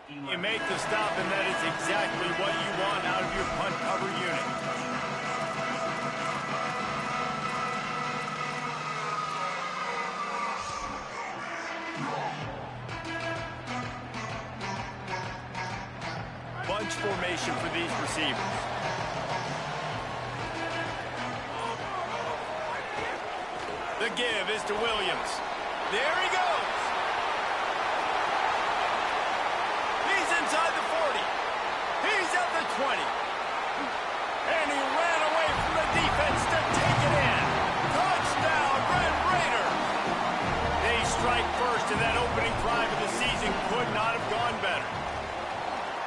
You make the stop, and that is exactly what you want out of your punt cover unit. Bunch formation for these receivers. The give is to Williams. There he goes. He's inside the 40. He's at the 20. And he ran away from the defense to take it in. Touchdown, Red Raiders. They strike first, and that opening drive of the season could not have gone better.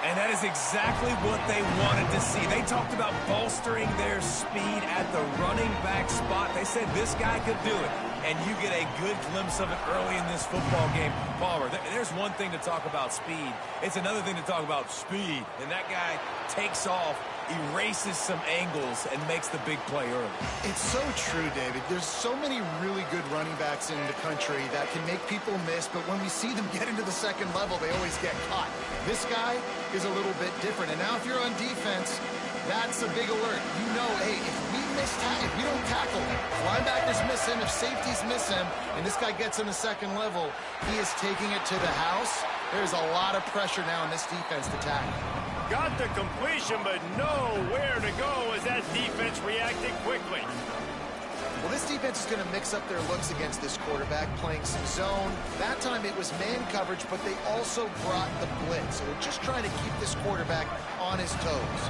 And that is exactly what they wanted to see. They talked about bolstering their speed at the running back spot. They said this guy could do it. And you get a good glimpse of it early in this football game. Palmer, there's one thing to talk about speed. It's another thing to talk about speed. And that guy takes off, erases some angles, and makes the big play early. It's so true, David. There's so many really good running backs in the country that can make people miss, but when we see them get into the second level, they always get caught. This guy is a little bit different. And now if you're on defense, that's a big alert. You know, hey, if we don't tackle him, linebackers miss him, if safeties miss him, and this guy gets in the second level, he is taking it to the house. There's a lot of pressure now in this defense to tackle. Got the completion, but nowhere to go as that defense reacted quickly. Well, this defense is going to mix up their looks against this quarterback, playing some zone. That time it was man coverage, but they also brought the blitz. So they're just trying to keep this quarterback on his toes.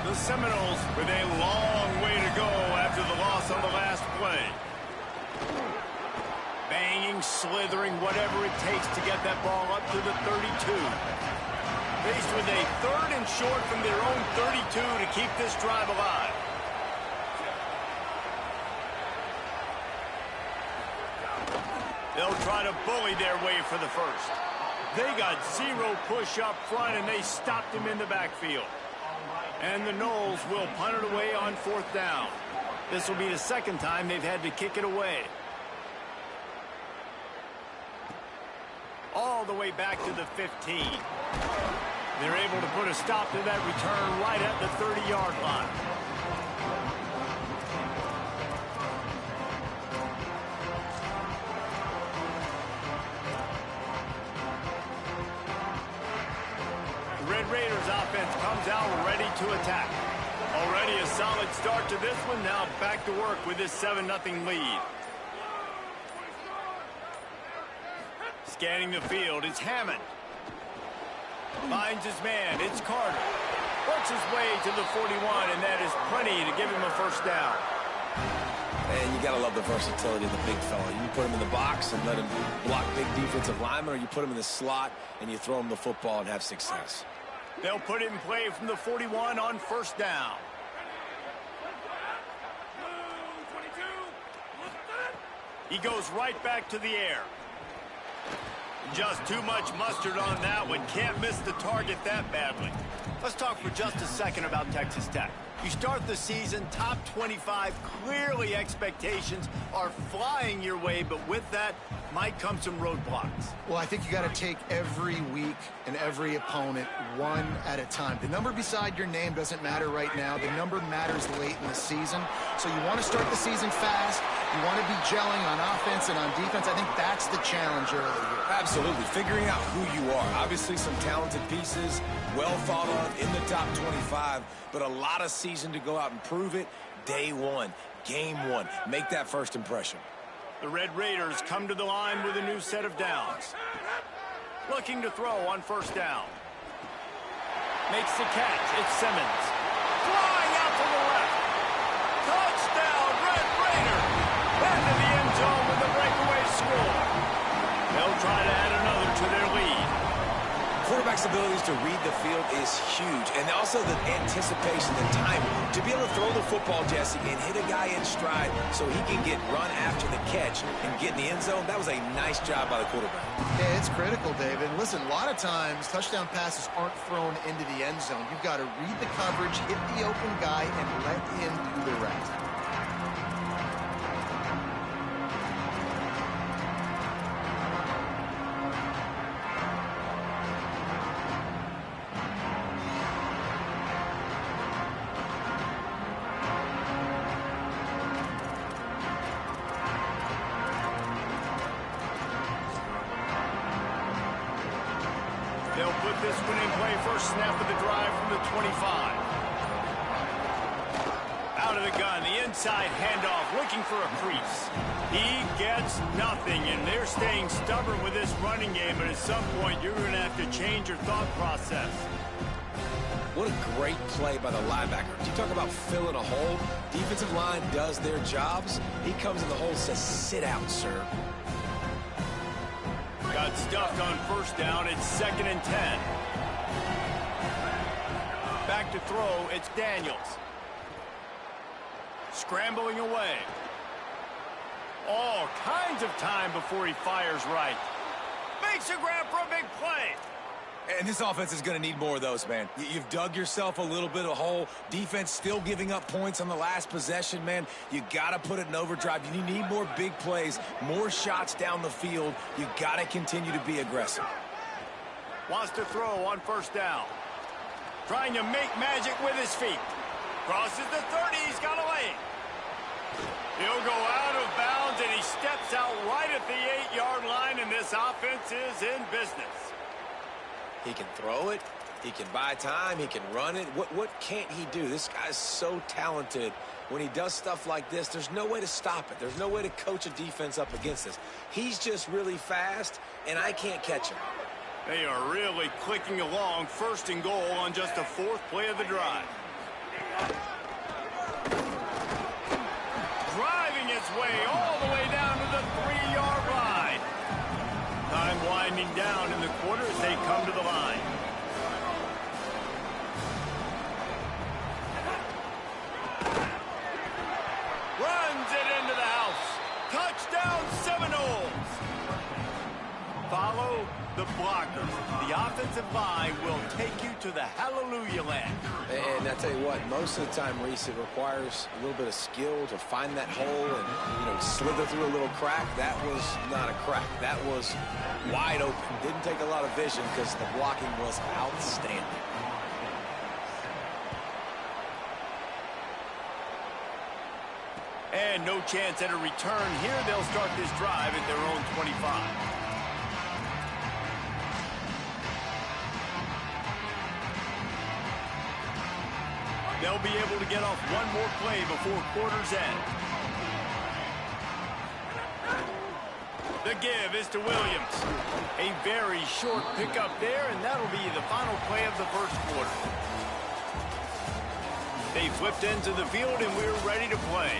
The Seminoles with a long way to go after the loss on the last play. Banging, slithering, whatever it takes to get that ball up to the 32. Faced with a 3rd and short from their own 32 to keep this drive alive. They'll try to bully their way for the first. They got 0 push up front, and they stopped him in the backfield. And the Noles will punt it away on 4th down. This will be the second time they've had to kick it away. All the way back to the 15. They're able to put a stop to that return right at the 30-yard line. The Red Raiders offense comes out ready to attack. Already a solid start to this one. Now back to work with this 7-0 lead. Scanning the field, it's Hammond. Finds his man, it's Carter. Works his way to the 41, and that is plenty to give him a first down. And you got to love the versatility of the big fella. You can put him in the box and let him block big defensive linemen, or you put him in the slot and you throw him the football and have success. They'll put it in play from the 41 on first down. He goes right back to the air. Just too much mustard on that one. Can't miss the target that badly. Let's talk for just a second about Texas Tech. You start the season top 25. Clearly expectations are flying your way, but with that might come some roadblocks. Well, I think you got to take every week and every opponent one at a time. The number beside your name doesn't matter right now. The number matters late in the season. So you want to start the season fast. You want to be gelling on offense and on defense. I think that's the challenge early here. Absolutely. Figuring out who you are. Obviously some talented pieces, well thought of in the top 25, but a lot of season to go out and prove it. Day one, game one. Make that first impression. The Red Raiders come to the line with a new set of downs. Looking to throw on first down. Makes the catch. It's Simmons. Flying out to the left. Touchdown, Red Raiders. Into the end zone with a breakaway score. They'll try to add another to their lead. Quarterback's abilities to read the field is huge, and also the anticipation, the timing. To be able to throw the football, Jesse, and hit a guy in stride so he can get run after the catch and get in the end zone, that was a nice job by the quarterback. Yeah, it's critical, David. Listen, a lot of times touchdown passes aren't thrown into the end zone. You've got to read the coverage, hit the open guy, and let him do the rest. this winning play. First snap of the drive from the 25. Out of the gun, the inside handoff, looking for a crease. He gets nothing, and they're staying stubborn with this running game, but at some point, you're going to have to change your thought process. What a great play by the linebacker. You talk about filling a hole. Defensive line does their jobs. He comes in the hole and says, sit out, sir. Got stuffed on first down. It's 2nd and 10. Back to throw. It's Daniels. Scrambling away. All kinds of time before he fires right. Makes a grab for a big play. And this offense is going to need more of those, man. You've dug yourself a little bit of a hole. Defense still giving up points on the last possession, man. You got to put it in overdrive. You need more big plays, more shots down the field. You got to continue to be aggressive. Wants to throw on first down. Trying to make magic with his feet. Crosses the 30. He's got a lane. He'll go out of bounds, and he steps out right at the 8-yard line, and this offense is in business. He can throw it. He can buy time. He can run it. What can't he do? This guy's so talented. When he does stuff like this, there's no way to stop it. There's no way to coach a defense up against this. He's just really fast, and I can't catch him. They are really clicking along. 1st and goal on just the 4th play of the drive. Driving his way all the way down to the 3-yard line. Time winding down in the quarter as they come to the line. Runs it into the house. Touchdown Seminoles. Follow the blockers. The offensive line will take you to the hallelujah land. And I tell you what, most of the time, Reese, it requires a little bit of skill to find that hole and, slither through a little crack. That was not a crack. That was wide open. Didn't take a lot of vision because the blocking was outstanding. And no chance at a return here. They'll start this drive at their own 25. They'll be able to get off one more play before quarter's end. The give is to Williams. A very short pickup there, and that'll be the final play of the 1st quarter. They flipped into the field, and we're ready to play.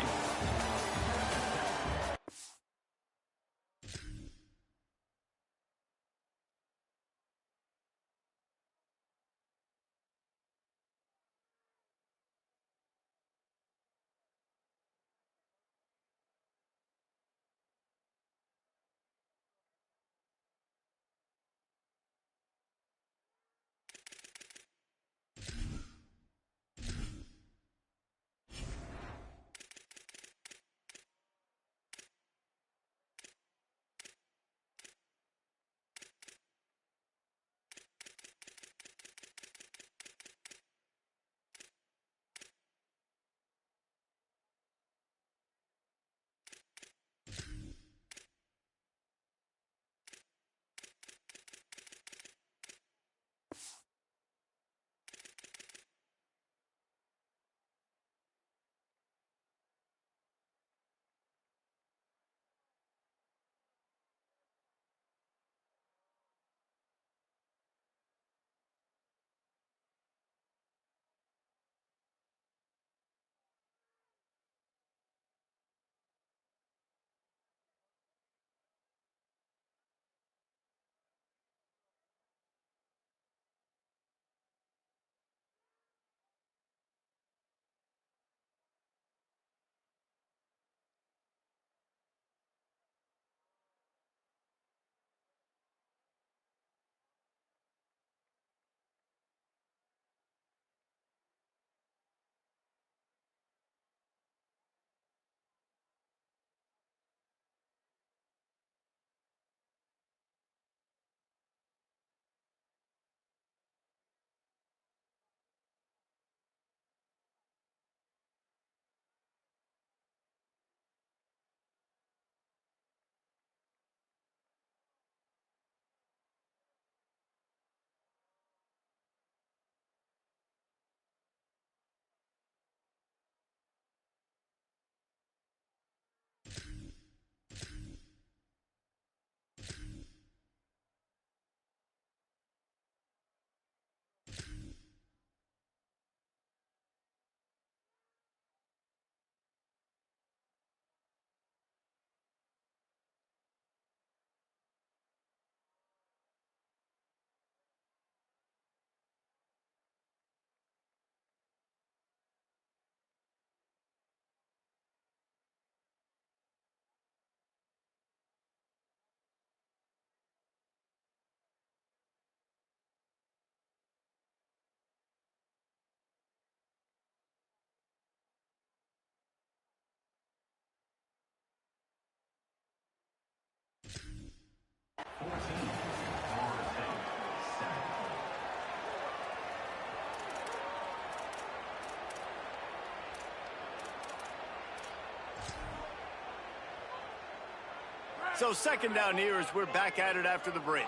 So second down here as we're back at it after the break.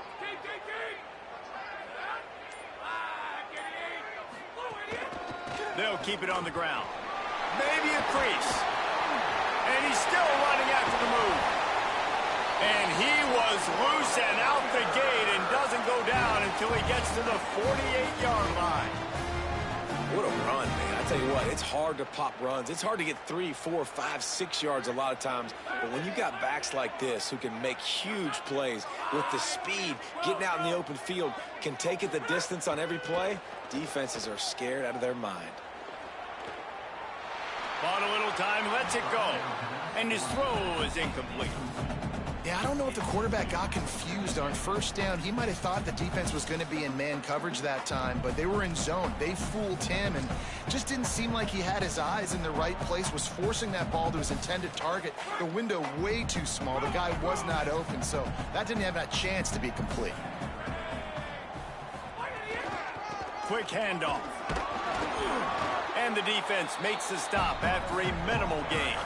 They'll keep it on the ground. Maybe a crease. And he's still running after the move. And he was loose and out the gate and doesn't go down until he gets to the 48-yard line. What a run, man. I tell you what, it's hard to pop runs. It's hard to get 3, 4, 5, 6 yards a lot of times. But when you've got backs like this who can make huge plays with the speed, getting out in the open field, can take it the distance on every play, defenses are scared out of their mind. Bought a little time, lets it go. And his throw is incomplete. Yeah, I don't know if the quarterback got confused on first down. He might have thought the defense was going to be in man coverage that time, but they were in zone. They fooled him and just didn't seem like he had his eyes in the right place, was forcing that ball to his intended target. The window way too small. The guy was not open, so that didn't have that chance to be complete. Quick handoff. And the defense makes the stop after a minimal gain.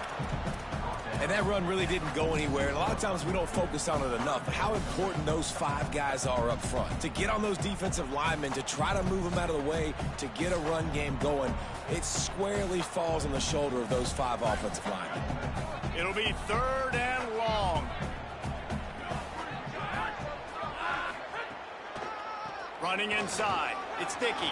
And that run really didn't go anywhere. And a lot of times we don't focus on it enough. How important those 5 guys are up front. To get on those defensive linemen, to try to move them out of the way, to get a run game going, it squarely falls on the shoulder of those 5 offensive linemen. It'll be third and long. Running inside. It's Dickey.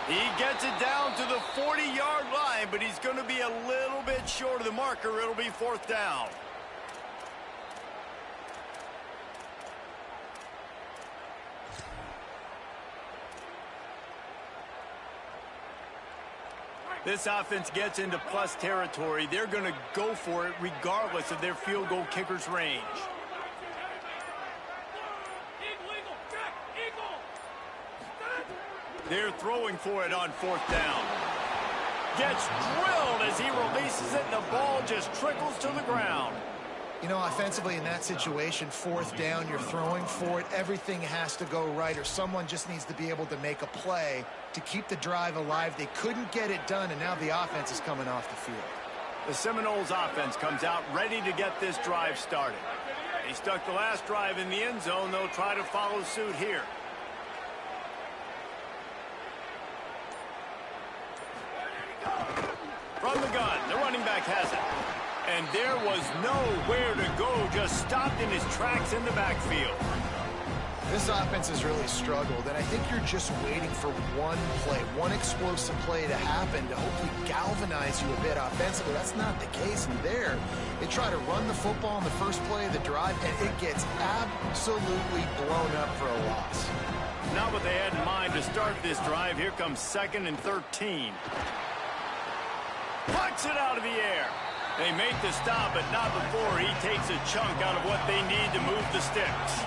He gets it down to the 40-yard line, but he's going to be a little bit short of the marker. It'll be fourth down. This offense gets into plus territory. They're going to go for it regardless of their field goal kicker's range. They're throwing for it on fourth down. Gets drilled as he releases it, and the ball just trickles to the ground. You know, offensively in that situation, fourth down, you're throwing for it. Everything has to go right, or someone just needs to be able to make a play to keep the drive alive. They couldn't get it done, and now the offense is coming off the field. The Seminoles offense comes out ready to get this drive started. They stuck the last drive in the end zone. They'll try to follow suit here. From the gun, the running back has it. And there was nowhere to go, just stopped in his tracks in the backfield. This offense has really struggled, and I think you're just waiting for one play, one explosive play to happen to hopefully galvanize you a bit offensively. That's not the case, and there, they try to run the football in the first play of the drive, and it gets absolutely blown up for a loss. Not what they had in mind to start this drive. Here comes 2nd and 13. Plucks it out of the air. They make the stop, but not before he takes a chunk out of what they need to move the sticks.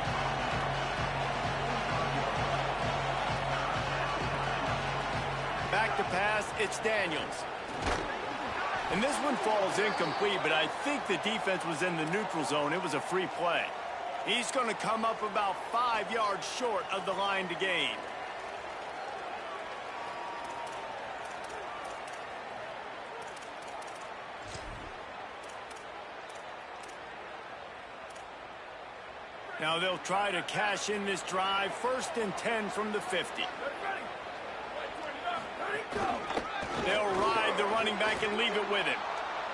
Back to pass, it's Daniels. And this one falls incomplete, but I think the defense was in the neutral zone. It was a free play. He's going to come up about 5 yards short of the line to gain. Now they'll try to cash in this drive. 1st and 10 from the 50. They'll ride the running back and leave it with him.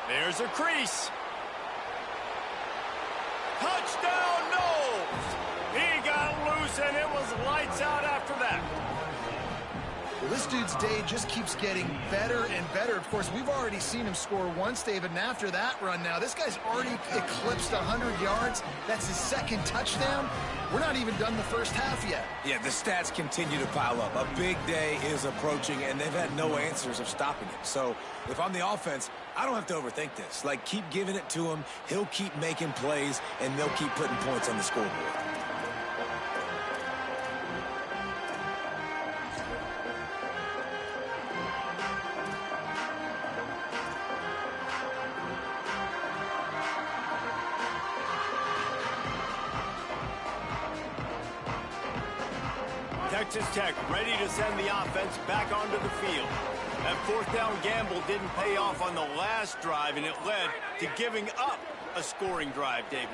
There's a crease. Touchdown, Knowles! He got loose, and it was lights out after that. Well, this dude's day just keeps getting better and better. Of course, we've already seen him score once, David, and after that run now, this guy's already eclipsed 100 yards. That's his 2nd touchdown. We're not even done the first half yet. Yeah, the stats continue to pile up. A big day is approaching, and they've had no answers of stopping it. So if I'm the offense, I don't have to overthink this. Like, keep giving it to him. He'll keep making plays, and they'll keep putting points on the scoreboard. Texas Tech ready to send the offense back onto the field. That 4th down gamble didn't pay off on the last drive, and it led to giving up a scoring drive, David.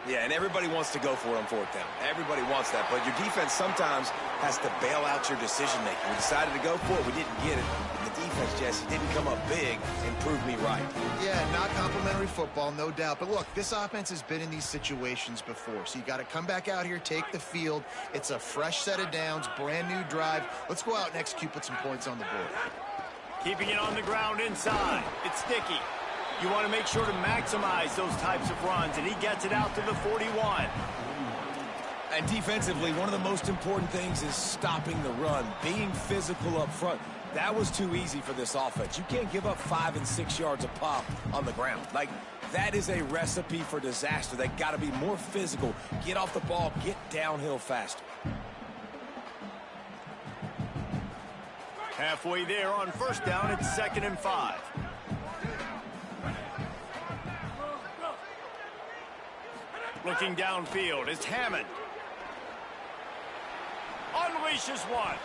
Yeah, and everybody wants to go for it on fourth down. Everybody wants that, but your defense sometimes has to bail out your decision-making. We decided to go for it. We didn't get it. And the defense, Jesse, didn't come up big and prove me right. Yeah, not complimentary football, no doubt. But look, this offense has been in these situations before, so you got to come back out here, take the field. It's a fresh set of downs, brand new drive. Let's go out and execute, put some points on the board. Keeping it on the ground inside. It's sticky. You want to make sure to maximize those types of runs, and he gets it out to the 41. And defensively, one of the most important things is stopping the run, being physical up front. That was too easy for this offense. You can't give up 5 and 6 yards a pop on the ground. Like, that is a recipe for disaster. They got to be more physical, get off the ball, get downhill faster. Halfway there on first down, it's 2nd and 5. Looking downfield, it's Hammond. Unleashes one.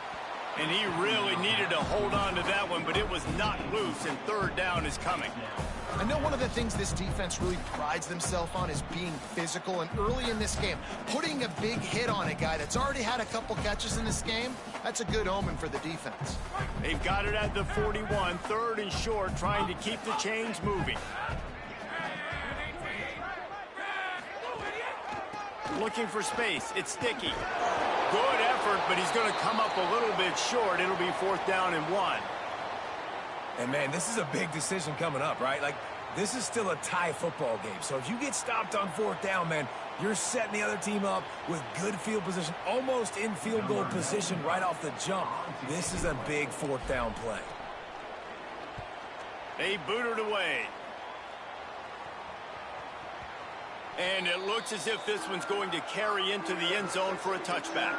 And he really needed to hold on to that one, but it was not loose, and 3rd down is coming. I know one of the things this defense really prides themselves on is being physical, and early in this game, putting a big hit on a guy that's already had a couple catches in this game, that's a good omen for the defense. They've got it at the 41, 3rd and short, trying to keep the chains moving. Looking for space. It's sticky. Good effort, but he's going to come up a little bit short. It'll be 4th down and 1. And, man, this is a big decision coming up, right? Like, this is still a tie football game. So if you get stopped on 4th down, man, you're setting the other team up with good field position, almost in field goal position right off the jump. This is a big 4th down play. They boot it away. And it looks as if this one's going to carry into the end zone for a touchback.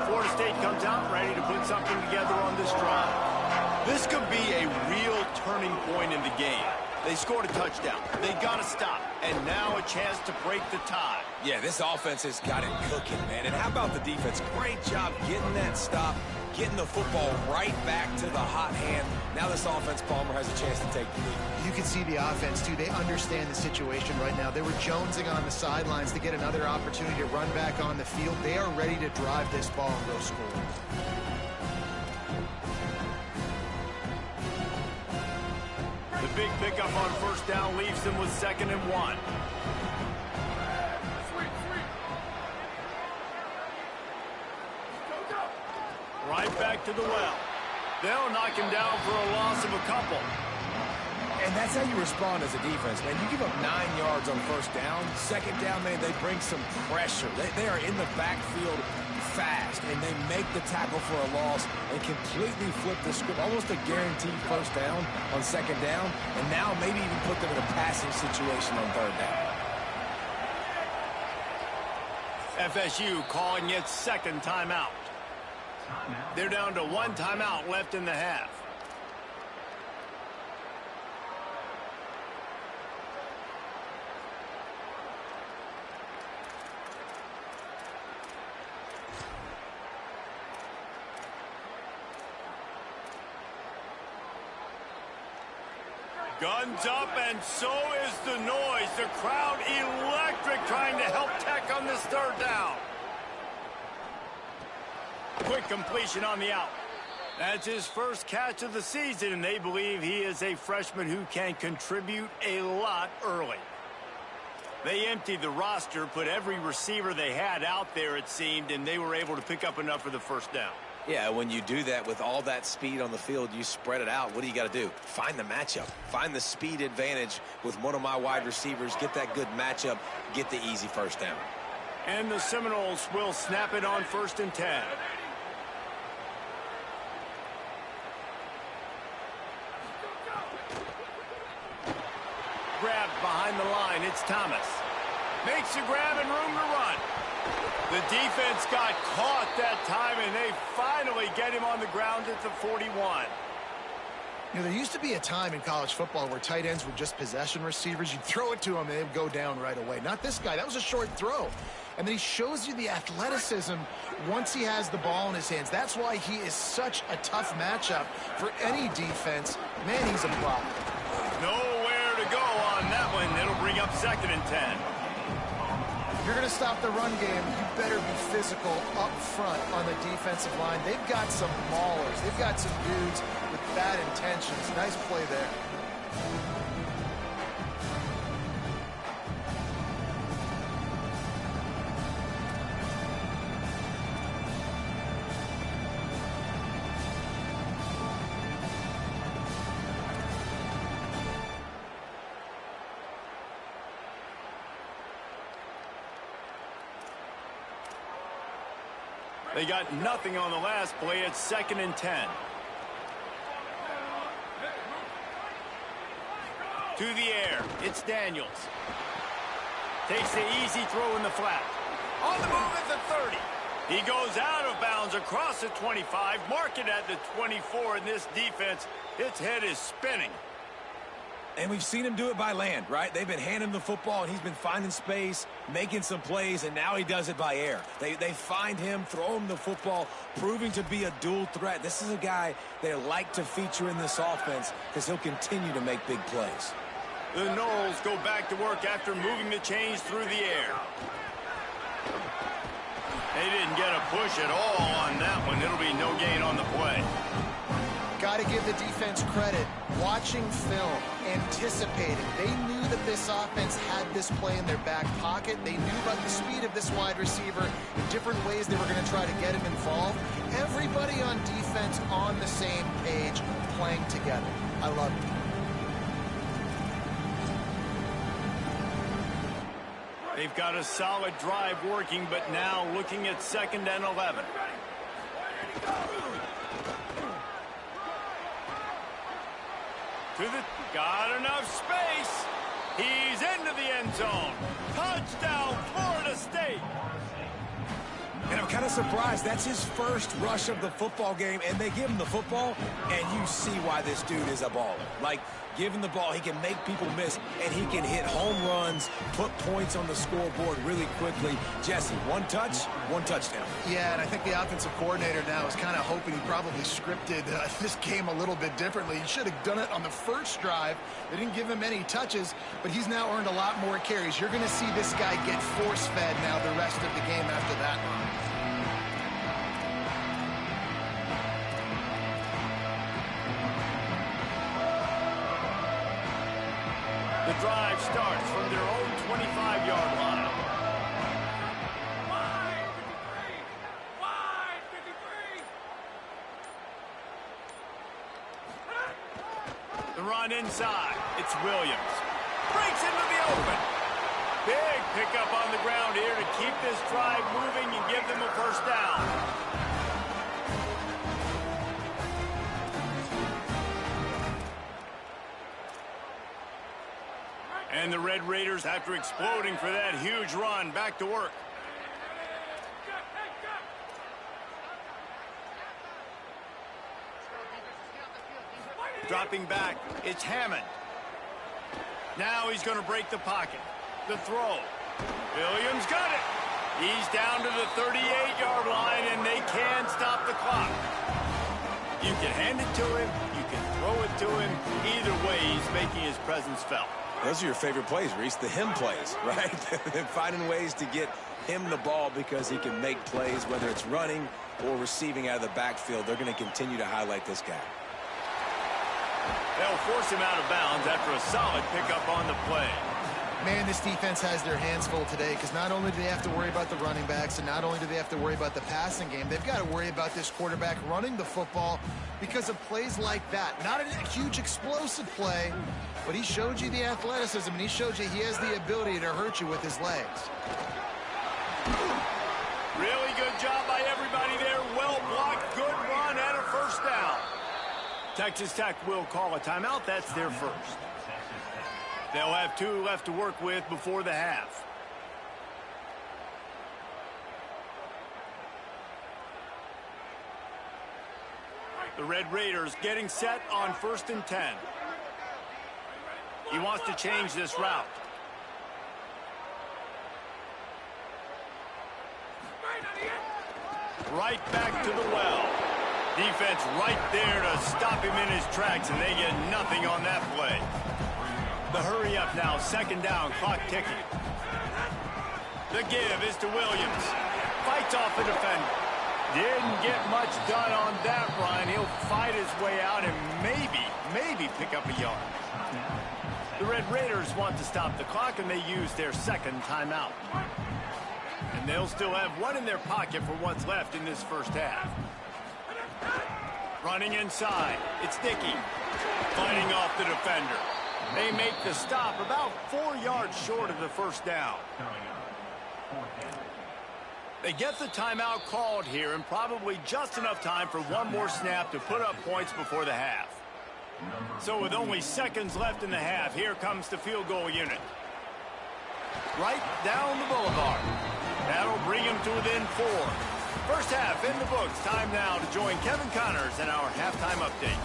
Florida State comes out ready to put something together on this drive. This could be a real turning point in the game. They scored a touchdown. They got to stop. And now a chance to break the tie. Yeah, this offense has got it cooking, man. And how about the defense? Great job getting that stop, getting the football right back to the hot hand. Now this offense, Palmer, has a chance to take the lead. You can see the offense, too. They understand the situation right now. They were jonesing on the sidelines to get another opportunity to run back on the field. They are ready to drive this ball and go score. The big pickup on first down leaves them with 2nd and 1. Right back to the well. They'll knock him down for a loss of a couple. And that's how you respond as a defense, man. You give up 9 yards on first down. 2nd down, man, they bring some pressure. They are in the backfield fast, and they make the tackle for a loss and completely flip the script. Almost a guaranteed first down on 2nd down, and now maybe even put them in a passing situation on 3rd down. FSU calling its 2nd timeout. They're down to 1 timeout left in the half. Guns up, and so is the noise. The crowd electric, trying to help Tech on this 3rd down. Quick completion on the out. That's his first catch of the season, and they believe he is a freshman who can contribute a lot early. They emptied the roster, put every receiver they had out there, it seemed, and they were able to pick up enough for the 1st down. Yeah, when you do that with all that speed on the field, you spread it out. What do you got to do? Find the matchup. Find the speed advantage with one of my wide receivers. Get that good matchup. Get the easy 1st down. And the Seminoles will snap it on 1st and 10. Grabbed behind the line. It's Thomas. Makes a grab and room to run. The defense got caught that time, and they finally get him on the ground at the 41. You know, there used to be a time in college football where tight ends were just possession receivers. You'd throw it to them and they'd go down right away. Not this guy. That was a short throw. And then he shows you the athleticism once he has the ball in his hands. That's why he is such a tough matchup for any defense. Man, he's a problem. Nowhere to go on that one. It'll bring up 2nd and 10. If you're going to stop the run game, you better be physical up front on the defensive line. They've got some maulers. They've got some dudes with bad intentions. Nice play there. They got nothing on the last play. It's 2nd and 10. To the air. It's Daniels. Takes the easy throw in the flat. On the move at the 30. He goes out of bounds across the 25. Mark it at the 24. And this defense, its head is spinning. And we've seen him do it by land, right? They've been handing him the football, and he's been finding space, making some plays, and now he does it by air. They find him, throw him the football, proving to be a dual threat. This is a guy they like to feature in this offense because he'll continue to make big plays. The Noles go back to work after moving the chains through the air. They didn't get a push at all on that one. It'll be no gain on the play. Got to give the defense credit. Watching film, anticipating. They knew that this offense had this play in their back pocket. They knew about the speed of this wide receiver, the different ways they were going to try to get him involved. Everybody on defense on the same page, playing together. I love it. They've got a solid drive working, but now looking at 2nd and 11. Got enough space. He's into the end zone. Touchdown, Florida State. And I'm kind of surprised. That's his first rush of the football game, and they give him the football, and you see why this dude is a baller. Like, give him the ball, he can make people miss, and he can hit home runs, put points on the scoreboard really quickly. Jesse, one touch, one touchdown. Yeah, and I think the offensive coordinator now is kind of hoping he probably scripted this game a little bit differently. He should have done it on the first drive. They didn't give him any touches, but he's now earned a lot more carries. You're going to see this guy get force-fed now the rest of the game after that run. The drive starts from their own 25-yard line. The run inside. It's Williams. Breaks into the open. Big pickup on the ground here to keep this drive moving and give them a first down. And the Red Raiders, after exploding for that huge run, back to work. Dropping back, it's Hammond. Now he's going to break the pocket. The throw. Williams got it. He's down to the 38-yard line, and they can stop the clock. You can hand it to him. You can throw it to him. Either way, he's making his presence felt. Those are your favorite plays, Reese, the him plays, right? Finding ways to get him the ball because he can make plays, whether it's running or receiving out of the backfield. They're going to continue to highlight this guy. They'll force him out of bounds after a solid pickup on the play. Man, this defense has their hands full today because not only do they have to worry about the running backs and not only do they have to worry about the passing game, they've got to worry about this quarterback running the football because of plays like that. Not a huge explosive play, but he showed you the athleticism and he showed you he has the ability to hurt you with his legs. Really good job by everybody there. Well blocked, good run, and a first down. Texas Tech will call a timeout. That's their first. They'll have 2 left to work with before the half. The Red Raiders getting set on 1st and 10. He wants to change this route. Right back to the well. Defense right there to stop him in his tracks, and they get nothing on that play. The hurry up now, 2nd down, clock ticking. The give is to Williams. Fights off the defender. Didn't get much done on that run. He'll fight his way out and maybe pick up a yard. The Red Raiders want to stop the clock, and they use their 2nd timeout. And they'll still have one in their pocket for what's left in this 1st half. Running inside, it's Dickey. Fighting off the defender. They make the stop about 4 yards short of the 1st down. They get the timeout called here, and probably just enough time for one more snap to put up points before the half. So with only seconds left in the half, here comes the field goal unit. Right down the boulevard. That'll bring him to within 4. 1st half in the books. Time now to join Kevin Connors in our halftime update.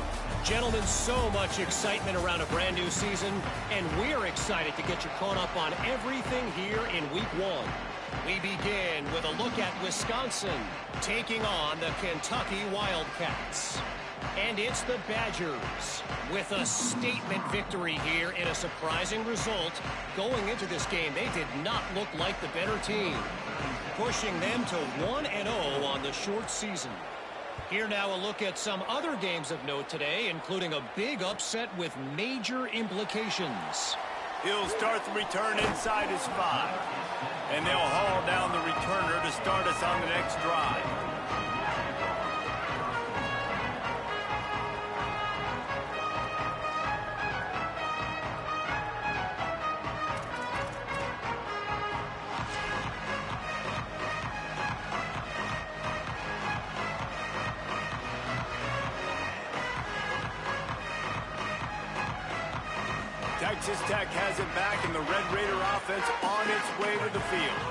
Gentlemen, so much excitement around a brand new season, and we're excited to get you caught up on everything here in Week 1. We begin with a look at Wisconsin taking on the Kentucky Wildcats. And it's the Badgers with a statement victory here in a surprising result. Going into this game, they did not look like the better team, pushing them to 1-0 on the short season. Here now a look at some other games of note today, including a big upset with major implications. He'll start the return inside his 5. And they'll haul down the returner to start us on the next drive. Texas Tech has it back, and the Red Raider offense on its way to the field.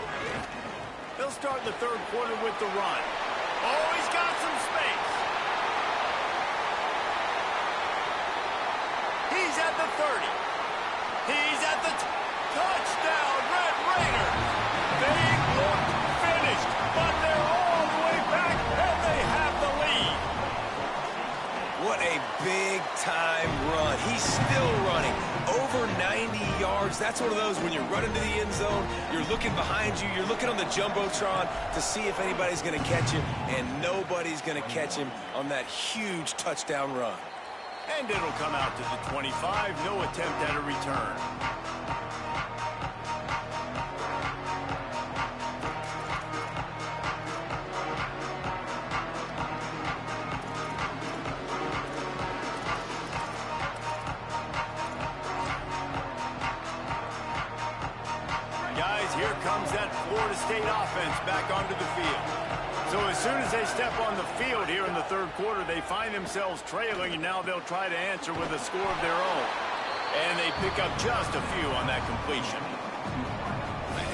They'll start the 3rd quarter with the run. Oh, he's got some space. He's at the 30. He's at the touchdown, Red Raiders. They look finished, but they're all the way back, and they have the lead. What a big-time run. He's still running. Over 90 yards. That's one of those when you're running to the end zone, you're looking behind you, you're looking on the Jumbotron to see if anybody's going to catch him, and nobody's going to catch him on that huge touchdown run. And it'll come out to the 25. No attempt at a return. Here comes that Florida State offense back onto the field. So as soon as they step on the field here in the 3rd quarter, they find themselves trailing, and now they'll try to answer with a score of their own. And they pick up just a few on that completion.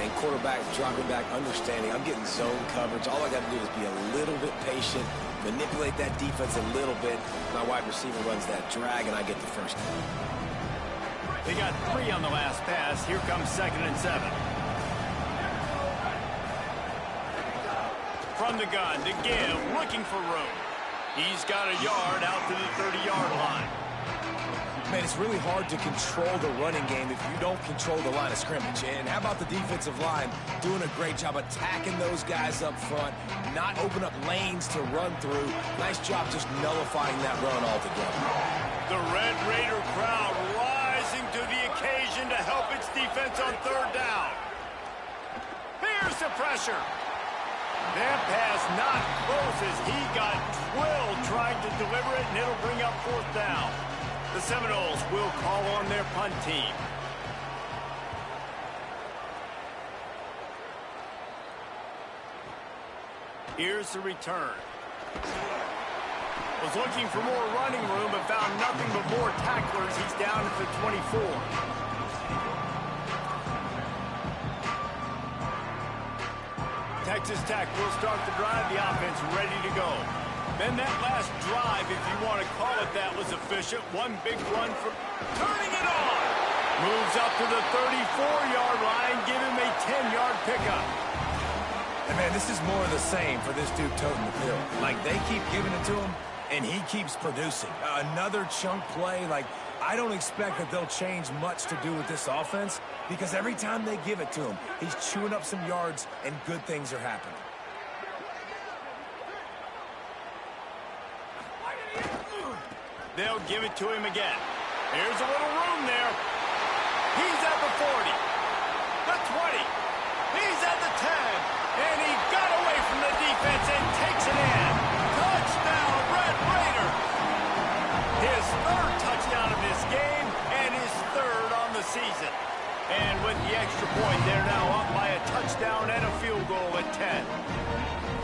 And quarterbacks dropping back, understanding I'm getting zone coverage. All I got to do is be a little bit patient, manipulate that defense a little bit. My wide receiver runs that drag, and I get the 1st down. They got 3 on the last pass. Here comes 2nd and 7. From the gun to give, looking for room. He's got a yard out to the 30-yard line. Man, it's really hard to control the running game if you don't control the line of scrimmage. And how about the defensive line doing a great job attacking those guys up front, not open up lanes to run through. Nice job just nullifying that run altogether. The Red Raider crowd rising to the occasion to help its defense on 3rd down. Here's the pressure. That pass not close as he got twilled trying to deliver it, and it'll bring up 4th down. The Seminoles will call on their punt team. Here's the return. Was looking for more running room, but found nothing but more tacklers. He's down at the 24. Texas Tech will start the drive. The offense ready to go. Then that last drive, if you want to call it that, was efficient. One big run for turning it on. Moves up to the 34-yard line, give him a 10-yard pickup. And man, this is more of the same for this dude toting the pill. Like, they keep giving it to him, and he keeps producing. Another chunk play. Like, I don't expect that they'll change much to do with this offense, because every time they give it to him, he's chewing up some yards, and good things are happening. They'll give it to him again. Here's a little room there. He's at the 40, the 20. He's at the 10, and he got away from the defense and takes it in. Touchdown, Red Raiders. His third touchdown of this game and his third on the season. And with the extra point, they're now up by a touchdown and a field goal at 10.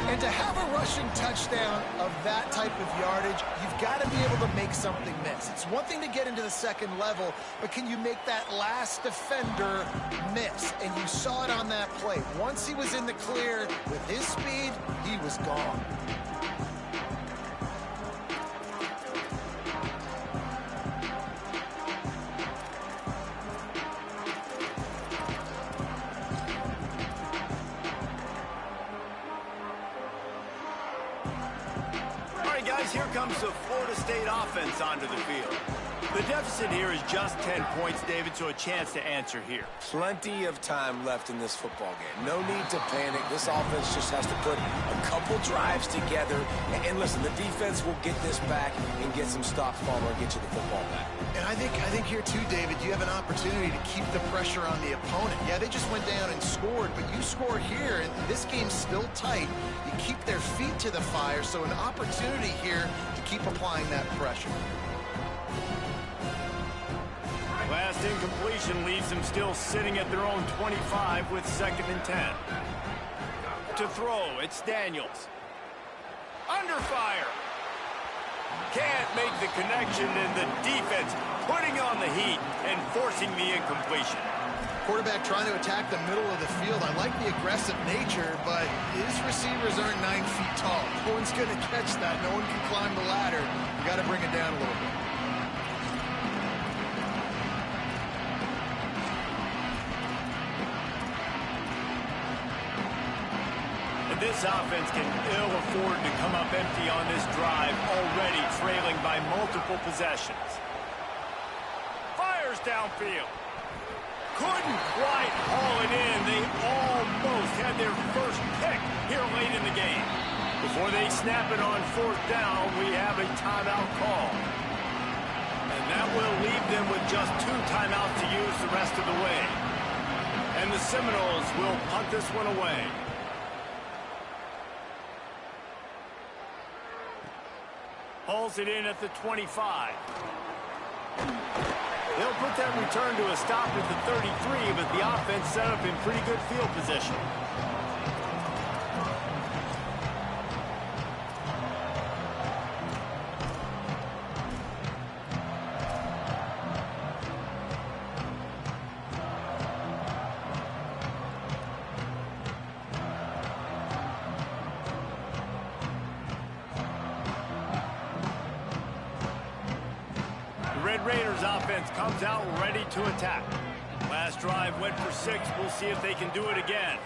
And to have a rushing touchdown of that type of yardage, you've got to be able to make something miss. It's one thing to get into the second level, but can you make that last defender miss? And you saw it on that play. Once he was in the clear with his speed, he was gone. Here comes the Florida State offense onto the field. The deficit here is just 10 points, David, so a chance to answer here. Plenty of time left in this football game. No need to panic. This offense just has to put a couple drives together. And listen, the defense will get this back and get some stops, Palmer, and get you the football back. And I think here too, David, you have an opportunity to keep the pressure on the opponent. Yeah, they just went down and scored, but you score here, and this game's still tight. You keep their feet to the fire, so an opportunity here to keep applying that pressure. Last incompletion leaves them still sitting at their own 25 with 2nd and 10. To throw, it's Daniels. Under fire. Can't make the connection, and the defense putting on the heat and forcing the incompletion. Quarterback trying to attack the middle of the field. I like the aggressive nature, but his receivers aren't 9 feet tall. No one's going to catch that. No one can climb the ladder. You got to bring it down a little bit. This offense can ill afford to come up empty on this drive, already trailing by multiple possessions. Fires downfield. Couldn't quite haul it in. They almost had their first pick here late in the game. Before they snap it on 4th down, we have a timeout call. And that will leave them with just 2 timeouts to use the rest of the way. And the Seminoles will punt this one away. Hauls it in at the 25. They'll put that return to a stop at the 33, but the offense set up in pretty good field position. Raiders offense comes out ready to attack. Last drive went for 6. We'll see if they can do it again.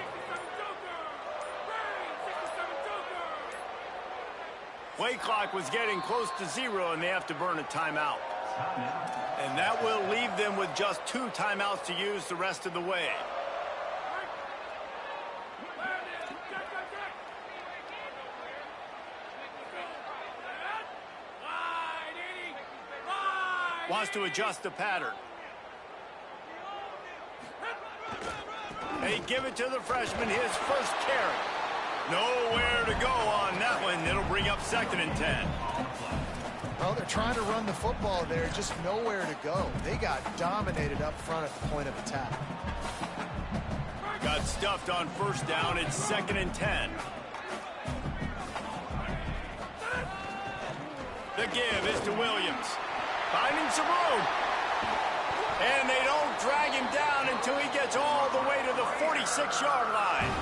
Play clock was getting close to 0, and they have to burn a timeout. And that will leave them with just 2 timeouts to use the rest of the way. Wants to adjust the pattern. They give it to the freshman, his first carry. Nowhere to go on that one. It'll bring up 2nd and 10. Well, they're trying to run the football there, just nowhere to go. They got dominated up front at the point of attack. Got stuffed on 1st down. It's 2nd and 10. The give is to Williams. Finding some room. And they don't drag him down until he gets all the way to the 46-yard line.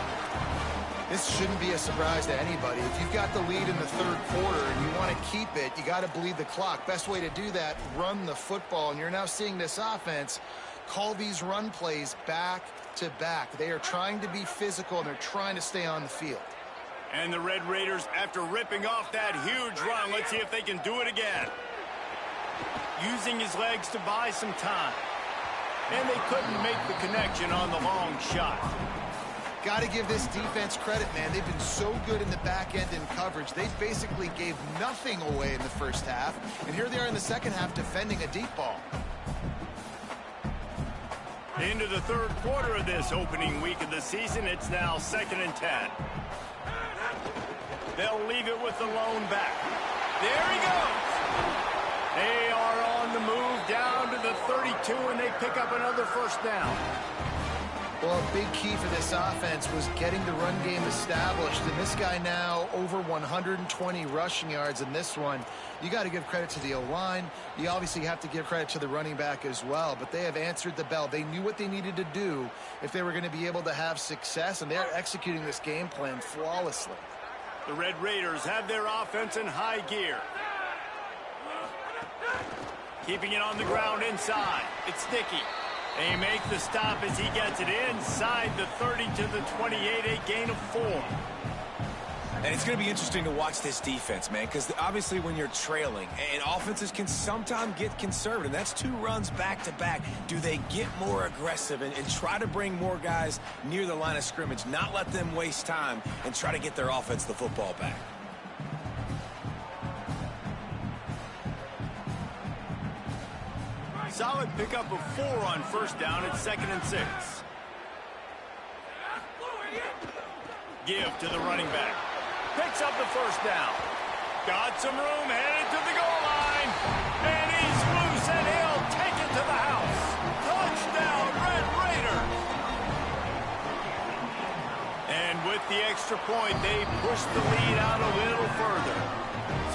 This shouldn't be a surprise to anybody. If you've got the lead in the third quarter and you want to keep it, you got to bleed the clock. Best way to do that, run the football. And you're now seeing this offense call these run plays back to back. They are trying to be physical, and they're trying to stay on the field. And the Red Raiders, after ripping off that huge run, let's see if they can do it again. Using his legs to buy some time. And they couldn't make the connection on the long shot. Got to give this defense credit, man. They've been so good in the back end in coverage. They basically gave nothing away in the first half. And here they are in the second half defending a deep ball. Into the third quarter of this opening week of the season, it's now 2nd and 10. They'll leave it with the lone back. There he goes. They are on the move down to the 32, and they pick up another first down. Well, a big key for this offense was getting the run game established. And this guy now over 120 rushing yards in this one. You got to give credit to the O-line. You obviously have to give credit to the running back as well. But they have answered the bell. They knew what they needed to do if they were going to be able to have success. And they're executing this game plan flawlessly. The Red Raiders have their offense in high gear. Keeping it on the ground inside. It's Dickey. They make the stop as he gets it inside the 30 to the 28, a gain of 4. And it's going to be interesting to watch this defense, man, because obviously when you're trailing, and offenses can sometimes get conservative. That's 2 runs back-to-back. Do they get more aggressive and try to bring more guys near the line of scrimmage, not let them waste time, and try to get their offense the football back? Solid pickup of 4 on first down at 2nd and 6. Give to the running back. Picks up the first down. Got some room, headed to the goal line. And he's loose, and he'll take it to the house. Touchdown, Red Raiders. And with the extra point, they pushed the lead out a little further.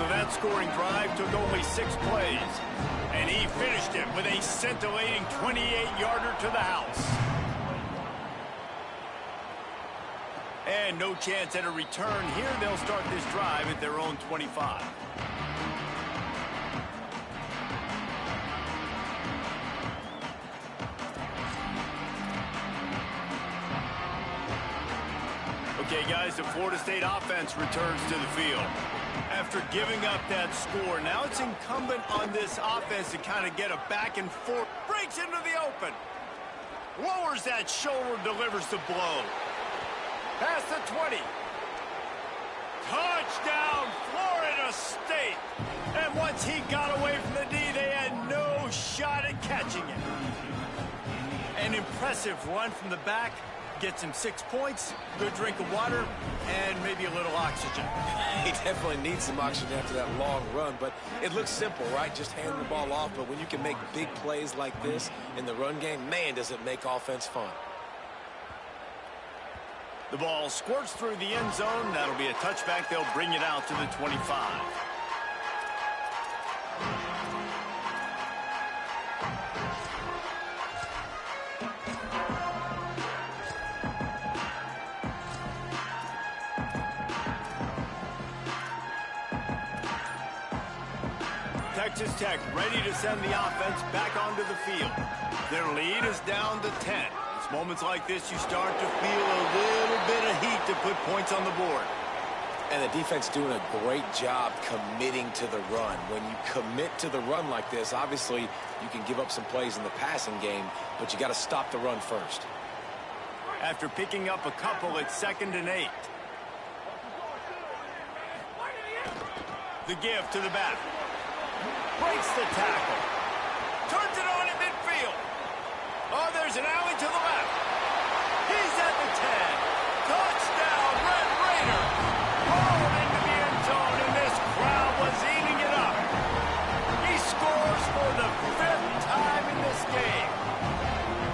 So that scoring drive took only 6 plays. And he finished it with a scintillating 28-yarder to the house. And no chance at a return here. They'll start this drive at their own 25. Okay, guys, the Florida State offense returns to the field. After giving up that score, now it's incumbent on this offense to kind of get a back and forth. Breaks into the open. Lowers that shoulder, delivers the blow. Past the 20. Touchdown, Florida State. And once he got away from the D, they had no shot at catching it. An impressive run from the back. Gets him 6 points, good drink of water, and maybe a little oxygen. He definitely needs some oxygen after that long run, but it looks simple, right? Just hand the ball off, but when you can make big plays like this in the run game, man, does it make offense fun. The ball squirts through the end zone. That'll be a touchback. They'll bring it out to the 25. Texas Tech ready to send the offense back onto the field. Their lead is down to 10. It's moments like this you start to feel a little bit of heat to put points on the board. And the defense doing a great job committing to the run. When you commit to the run like this, obviously you can give up some plays in the passing game, but you got to stop the run first. After picking up a couple, it's 2nd and 8. The give to the back. Breaks the tackle. Turns it on in midfield. Oh, there's an alley to the left. He's at the 10. Touchdown, Red Raiders. Rolled into the end zone, and this crowd was eating it up. He scores for the 5th time in this game.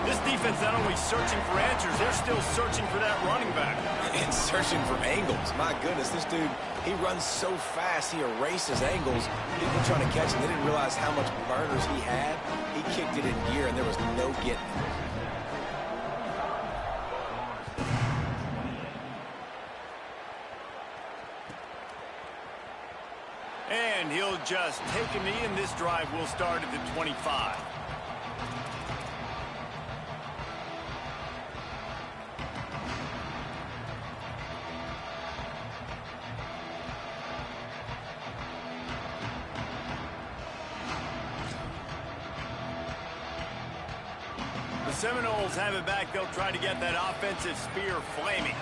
This defense not only searching for answers, they're still searching for that running back. And searching for angles. My goodness, this dude, he runs so fast, he erases angles. People trying to catch him, they didn't realize how much burners he had. He kicked it in gear, and there was no getting it. And he'll just take a knee, and this drive will start at the 25. The Seminoles have it back. They'll try to get that offensive spear flaming.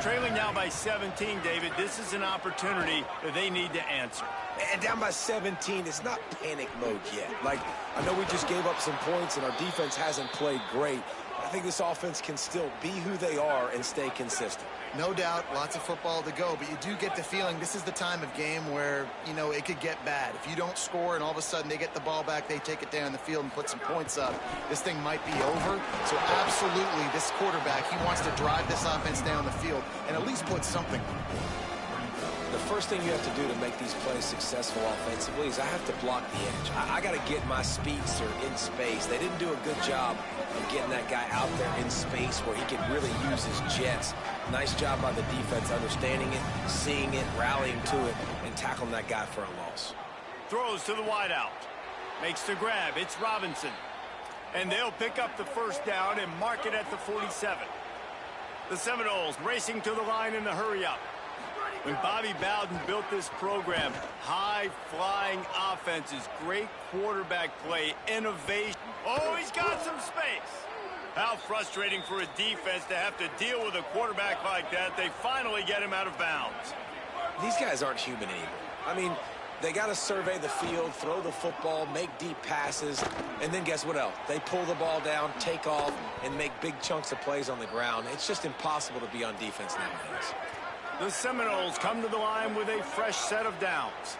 Trailing now by 17, David. This is an opportunity that they need to answer. And down by 17, it's not panic mode yet. Like, I know we just gave up some points and our defense hasn't played great. I think this offense can still be who they are and stay consistent. No doubt, lots of football to go, but you do get the feeling this is the time of game where, you know, it could get bad. If you don't score and all of a sudden they get the ball back, they take it down the field and put some points up, this thing might be over. So absolutely, this quarterback, he wants to drive this offense down the field and at least put something. The first thing you have to do to make these plays successful offensively is I have to block the edge. I got to get my speedster in space. They didn't do a good job of getting that guy out there in space where he can really use his jets. Nice job by the defense understanding it, seeing it, rallying to it, and tackling that guy for a loss. Throws to the wideout. Makes the grab. It's Robinson. And they'll pick up the first down and mark it at the 47. The Seminoles racing to the line in the hurry-up. When Bobby Bowden built this program, high-flying offenses, great quarterback play, innovation. Oh, he's got some space. How frustrating for a defense to have to deal with a quarterback like that. They finally get him out of bounds. These guys aren't human anymore. I mean, they got to survey the field, throw the football, make deep passes, and then guess what else? They pull the ball down, take off, and make big chunks of plays on the ground. It's just impossible to be on defense nowadays. The Seminoles come to the line with a fresh set of downs.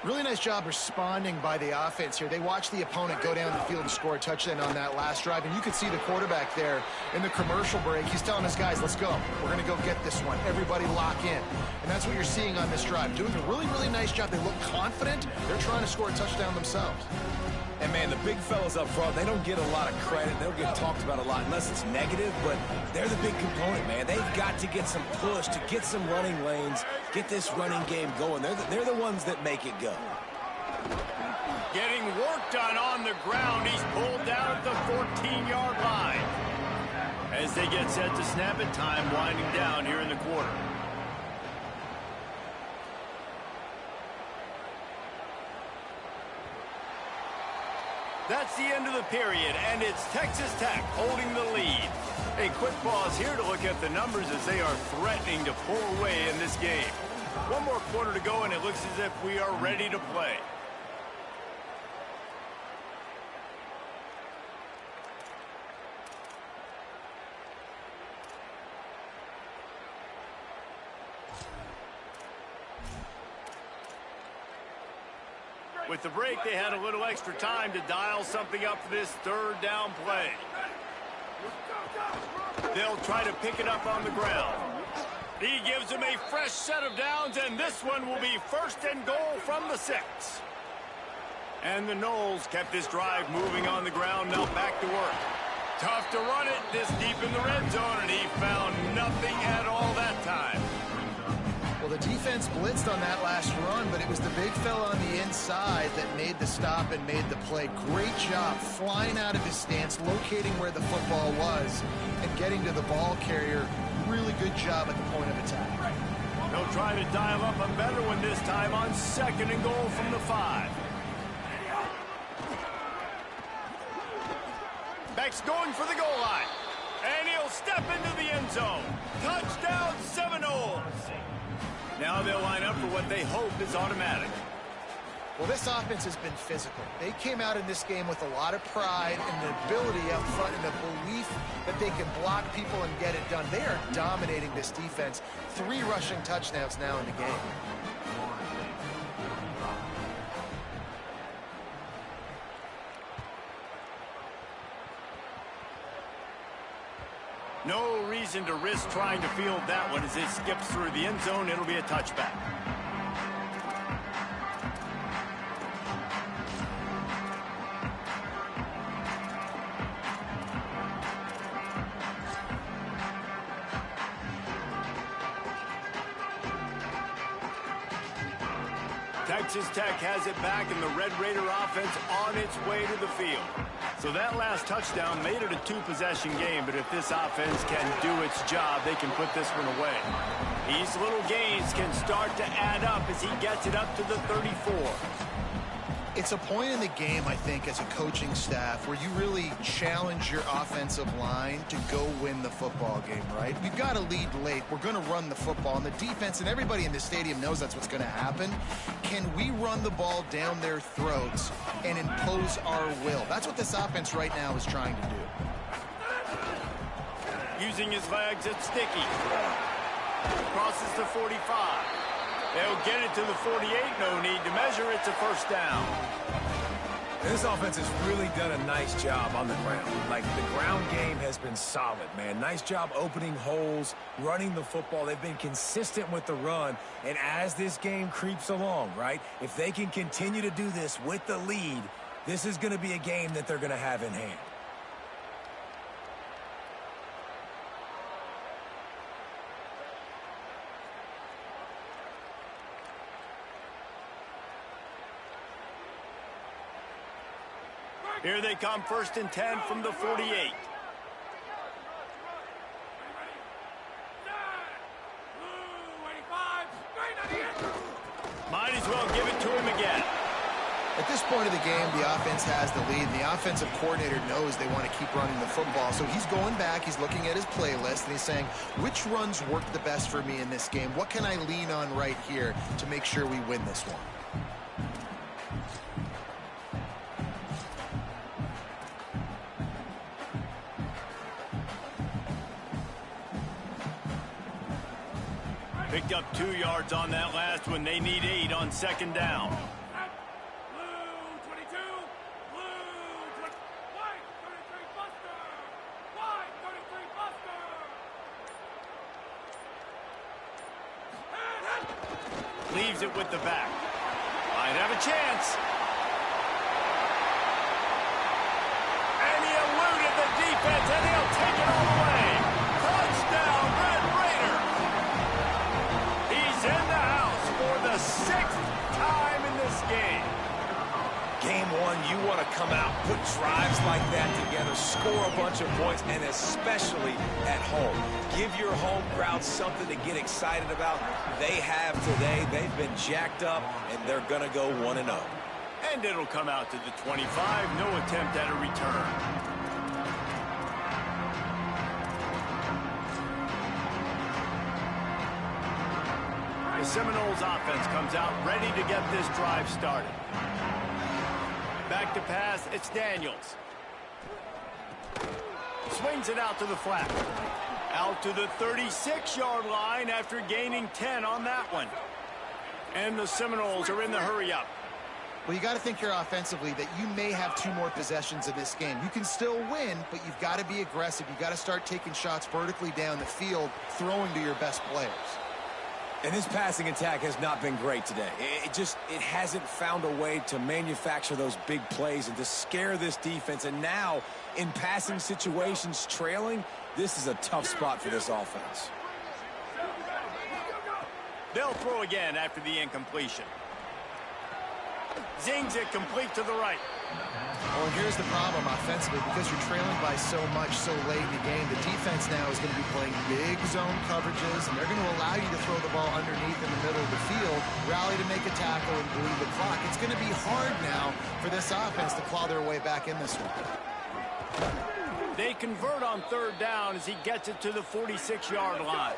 Really nice job responding by the offense here. They watched the opponent go down the field and score a touchdown on that last drive, and you could see the quarterback there in the commercial break. He's telling his guys, let's go. We're going to go get this one. Everybody lock in. And that's what you're seeing on this drive. Doing a really, really nice job. They look confident. They're trying to score a touchdown themselves. And, man, the big fellas up front, they don't get a lot of credit. They don't get talked about a lot unless it's negative, but they're the big component, man. They've got to get some push, to get some running lanes, get this running game going. They're the ones that make it go. Getting work done on the ground. He's pulled down at the 14-yard line. As they get set to snap it, time winding down here in the quarter. That's the end of the period, and it's Texas Tech holding the lead. A quick pause here to look at the numbers as they are threatening to pull away in this game. One more quarter to go, and it looks as if we are ready to play. With the break, they had a little extra time to dial something up for this third down play. They'll try to pick it up on the ground. He gives them a fresh set of downs, and this one will be first and goal from the 6. And the Noles kept this drive moving on the ground. Now back to work. Tough to run it this deep in the red zone, and he found nothing at all that time. Well, the defense blitzed on that last run, but it was the big fella on the inside that made the stop and made the play. Great job flying out of his stance, locating where the football was, and getting to the ball carrier. Really good job at the point of attack. They'll try to dial up a better one this time on second and goal from the 5. Beck's going for the goal line, and he'll step into the end zone. Touchdown, Seminoles! Now they'll line up for what they hope is automatic. Well, this offense has been physical. They came out in this game with a lot of pride and the ability up front and the belief that they can block people and get it done. They are dominating this defense. 3 rushing touchdowns now in the game. No reason to risk trying to field that one as it skips through the end zone. It'll be a touchback. Texas Tech has it back, and the Red Raider offense on its way to the field. So that last touchdown made it a two-possession game, but if this offense can do its job, they can put this one away. These little gains can start to add up as he gets it up to the 34. It's a point in the game, I think, as a coaching staff where you really challenge your offensive line to go win the football game, right? We've got to lead late. We're going to run the football. And the defense and everybody in the stadium knows that's what's going to happen. Can we run the ball down their throats and impose our will? That's what this offense right now is trying to do. Using his legs, it's Sticky. Crosses the 45. They'll get it to the 48. No need to measure. It's a first down. This offense has really done a nice job on the ground. Like, the ground game has been solid, man. Nice job opening holes, running the football. They've been consistent with the run. And as this game creeps along, right, if they can continue to do this with the lead, this is going to be a game that they're going to have in hand. Here they come, 1st and 10 from the 48. Might as well give it to him again. At this point of the game, the offense has the lead, and the offensive coordinator knows they want to keep running the football. So he's going back, he's looking at his playlist, and he's saying, which runs work the best for me in this game? What can I lean on right here to make sure we win this one? Picked up 2 yards on that last one. They need 8 on 2nd down. Leaves it with the back. Might have a chance. And he eluded the defense, and he'll take it all the way. Touchdown, Red Raiders. He's in the house for the 6th time in this game. Game one, you want to come out, put drives like that together, score a bunch of points, and especially at home. Give your home crowd something to get excited about. They have today. They've been jacked up, and they're going to go 1-0. And it'll come out to the 25. No attempt at a return. The Seminoles offense comes out ready to get this drive started. Back to pass, it's Daniels. Swings it out to the flat. Out to the 36-yard line after gaining 10 on that one. And the Seminoles are in the hurry-up. Well, you got to think here offensively that you may have 2 more possessions in this game. You can still win, but you've got to be aggressive. You've got to start taking shots vertically down the field, throwing to your best players. And this passing attack has not been great today. It hasn't found a way to manufacture those big plays and to scare this defense. And now, in passing situations, trailing, this is a tough spot for this offense. They'll throw again after the incompletion. Zings it complete to the right. Well, and here's the problem offensively. Because you're trailing by so much so late in the game, the defense now is going to be playing big zone coverages, and they're going to allow you to throw the ball underneath in the middle of the field, rally to make a tackle, and bleed the clock. It's going to be hard now for this offense to claw their way back in this one. They convert on 3rd down as he gets it to the 46-yard line.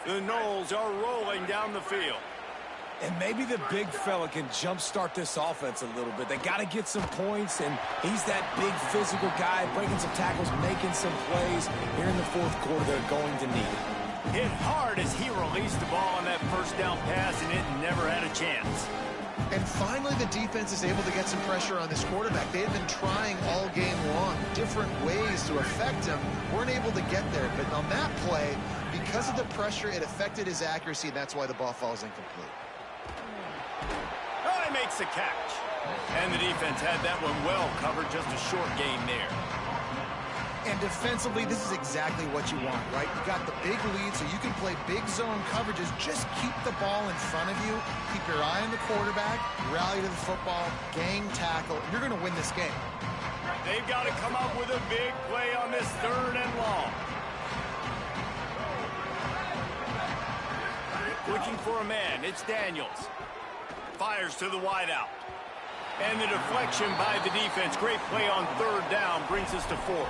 The Noles are rolling down the field. And maybe the big fella can jumpstart this offense a little bit. They got to get some points, and he's that big physical guy, breaking some tackles, making some plays. Here in the 4th quarter, they're going to need it. Hit hard as he released the ball on that 1st down pass, and it never had a chance. And finally, the defense is able to get some pressure on this quarterback. They had been trying all game long, different ways to affect him. Weren't able to get there, but on that play, because of the pressure, it affected his accuracy, and that's why the ball falls incomplete. Oh, he makes the catch. And the defense had that one well covered, just a short gain there. And defensively, this is exactly what you want, right? You got the big lead, so you can play big zone coverages. Just keep the ball in front of you. Keep your eye on the quarterback. Rally to the football. Gang tackle. You're going to win this game. They've got to come up with a big play on this 3rd and long. Looking for a man. It's Daniels. Fires to the wideout. And the deflection by the defense. Great play on 3rd down brings us to 4th.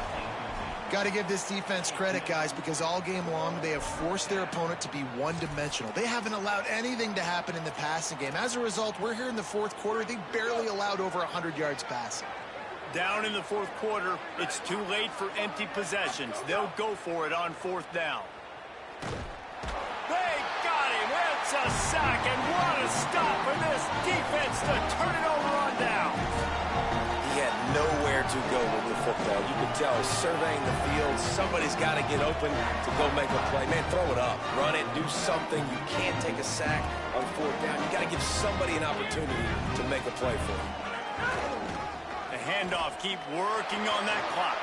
Got to give this defense credit, guys, because all game long they have forced their opponent to be one-dimensional. They haven't allowed anything to happen in the passing game. As a result, we're here in the 4th quarter. They barely allowed over 100 yards passing. Down in the 4th quarter, it's too late for empty possessions. They'll go for it on 4th down. They got him. It's a sack, and what a stop for this defense to turn it over on down. He had nowhere to go with the football. You could tell he's surveying the field. Somebody's got to get open to go make a play. Man, throw it up. Run it. Do something. You can't take a sack on 4th down. You got to give somebody an opportunity to make a play for him. The handoff, keep working on that clock.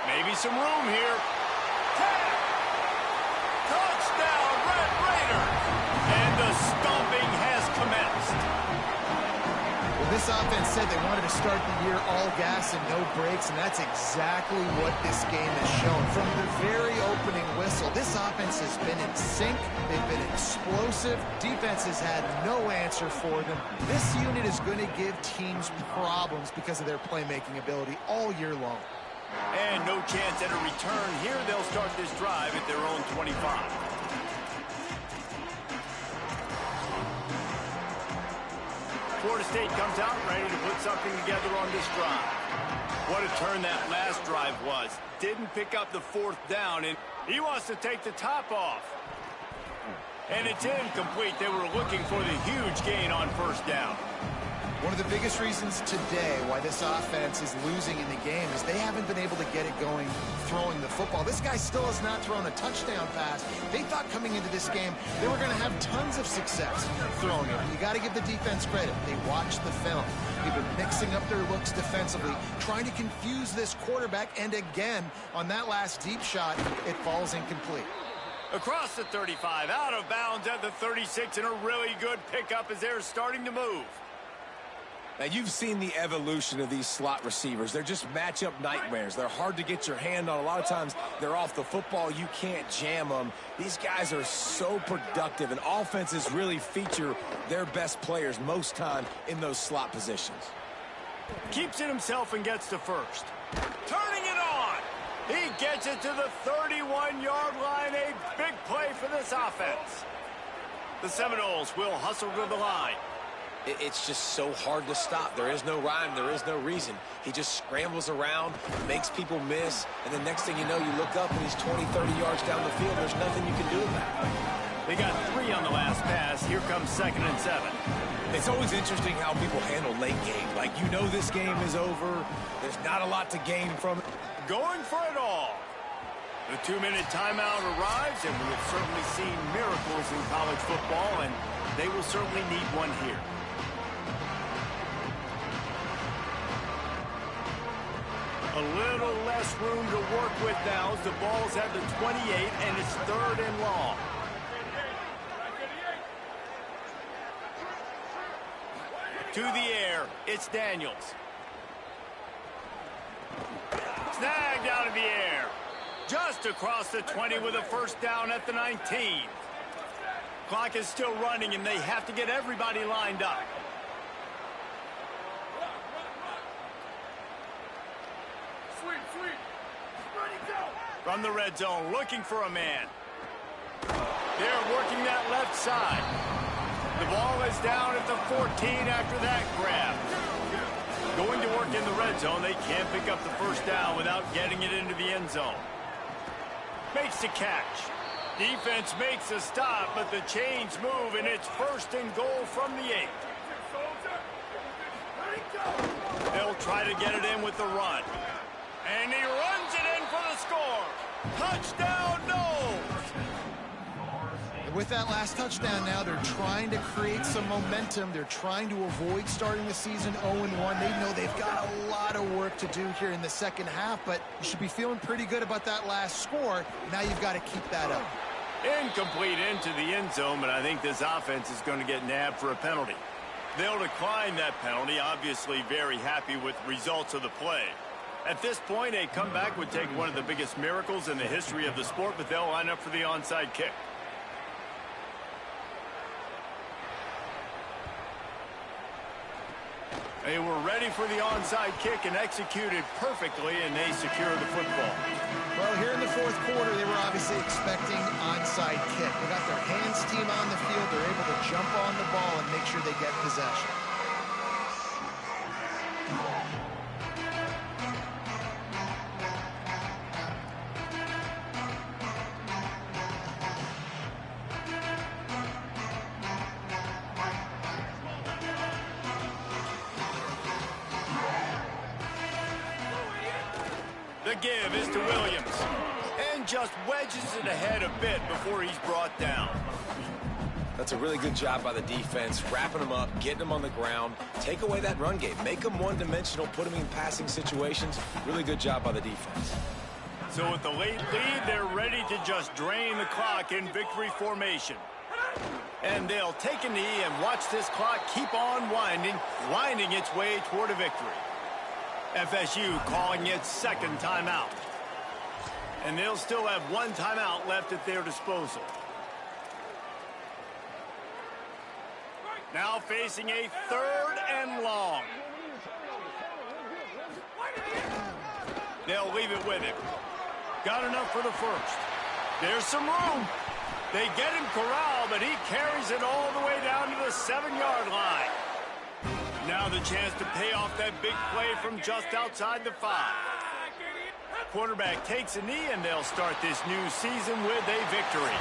Maybe some room here. Touchdown, Red Raiders! And the stomping has commenced. Well, this offense said they wanted to start the year all gas and no brakes, and that's exactly what this game has shown. From the very opening whistle, this offense has been in sync. They've been explosive. Defense has had no answer for them. This unit is going to give teams problems because of their playmaking ability all year long. And no chance at a return here. They'll start this drive at their own 25. Florida State comes out ready to put something together on this drive. What a turn that last drive was. Didn't pick up the 4th down, and he wants to take the top off. And it's incomplete. They were looking for the huge gain on 1st down. One of the biggest reasons today why this offense is losing in the game is they haven't been able to get it going throwing the football. This guy still has not thrown a touchdown pass. They thought coming into this game they were going to have tons of success throwing it. You got to give the defense credit. They watched the film. They've been mixing up their looks defensively, trying to confuse this quarterback, and again, on that last deep shot, it falls incomplete. Across the 35, out of bounds at the 36, and a really good pickup as they're starting to move. Now, you've seen the evolution of these slot receivers. They're just matchup nightmares. They're hard to get your hand on. A lot of times, they're off the football. You can't jam them. These guys are so productive, and offenses really feature their best players most time in those slot positions. Keeps it himself and gets to 1st. Turning it on. He gets it to the 31-yard line. A big play for this offense. The Seminoles will hustle to the line. It's just so hard to stop. There is no rhyme. There is no reason. He just scrambles around, makes people miss, and the next thing you know, you look up and he's 20, 30 yards down the field. There's nothing you can do about it. They got 3 on the last pass. Here comes 2nd and 7. It's always interesting how people handle late game. Like, you know this game is over. There's not a lot to gain from it. Going for it all. The 2-minute timeout arrives, and we have certainly seen miracles in college football, and they will certainly need one here. A little less room to work with now as the ball's at the 28, and it's 3rd and long. To the air, it's Daniels. Snagged out of the air. Just across the 20 with a 1st down at the 19. Clock is still running, and they have to get everybody lined up. From the red zone, looking for a man. They're working that left side. The ball is down at the 14 after that grab. Going to work in the red zone, they can't pick up the 1st down without getting it into the end zone. Makes the catch. Defense makes a stop, but the chains move, and it's 1st and goal from the 8. They'll try to get it in with the run. And he runs it in for the score. Touchdown, Noles! With that last touchdown now, they're trying to create some momentum. They're trying to avoid starting the season 0-1. They know they've got a lot of work to do here in the second half, but you should be feeling pretty good about that last score. Now you've got to keep that up. Incomplete into the end zone, but I think this offense is going to get nabbed for a penalty. They'll decline that penalty, obviously very happy with the results of the play. At this point, a comeback would take one of the biggest miracles in the history of the sport, but they'll line up for the onside kick. They were ready for the onside kick and executed perfectly, and they secure the football. Well, here in the fourth quarter, they were obviously expecting onside kick. They got their hands team on the field. They're able to jump on the ball and make sure they get possession. The give is to Williams, and just wedges it ahead a bit before he's brought down. That's a really good job by the defense, wrapping them up, getting them on the ground. Take away that run game. Make them one-dimensional, put them in passing situations. Really good job by the defense. So with the late lead, they're ready to just drain the clock in victory formation. And they'll take a knee and watch this clock keep on winding its way toward a victory. FSU calling its second timeout. And they'll still have one timeout left at their disposal. Now facing a 3rd and long. They'll leave it with him. Got enough for the first. There's some room. They get him corralled, but he carries it all the way down to the 7-yard line. Now the chance to pay off that big play from just outside the 5. Quarterback takes a knee, and they'll start this new season with a victory.